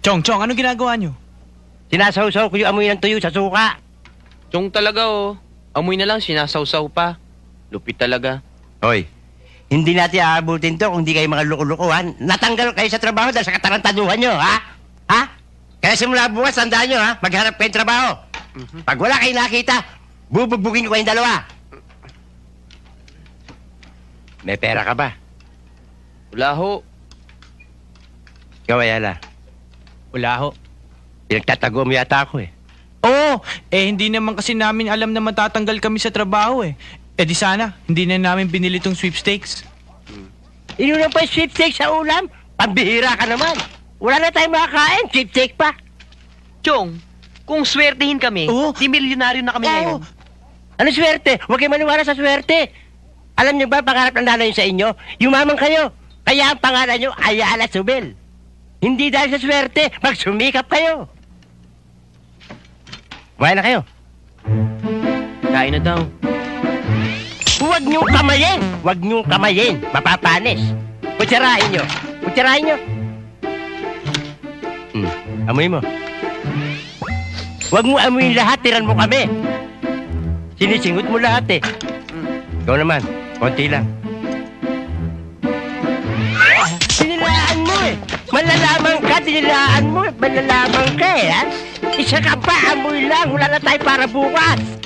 Chong, anong ginagawa nyo? Sinasawsaw ko yung amoy ng tuyo sa suka. Chong talaga oh. Amoy na lang, sinasawsaw pa. Lupit talaga. Hoy, hindi natin aabutin to kung hindi kayo mga loko-lokohan. Natanggal kayo sa trabaho dahil sa katarantaduhan nyo, ha? Ha? Kaya simula bukas, tandaan nyo, ha? Maghanap kayong trabaho. Pag wala kayo nakita, bubugbugin ko kayong dalawa. May pera ka ba? Wala ho. Ikaw, Ayala. Wala ho. Pinagtatago mo yata ako, eh. Oo, hindi naman kasi namin alam na matatanggal kami sa trabaho eh. Di sana, hindi na namin binili tong sweepstakes. Inunan pa yung sweepstakes sa ulam? Pambihira ka naman. Wala na tayong makakain, sweepstakes pa. Chong, kung swertihin kami, Oo. di milyonaryo na kami ngayon. Ano swerte? Huwag kayo maniwala sa swerte. Alam niyo ba, pangarap ng nanay sa inyo, yumaman kayo. Kaya ang pangalan niyo, Ayala Subel. Hindi dahil sa swerte, magsumikap kayo. Kumain na kayo. Kain na daw. Huwag niyong kamayin! Huwag niyong kamayin! Mapapanis! Kutsarahin niyo! Kutsarahin niyo! Amoy mo. Huwag mo amoyin lahat, tiran mo kami. Sinisingot mo lahat eh. Ikaw naman, konti lang. Sinilaan mo eh! Malalaman ka, sinilaan mo eh! Malalaman ka eh, ha? Isa ka pa, amoy lang! Wala na tayo para bukas!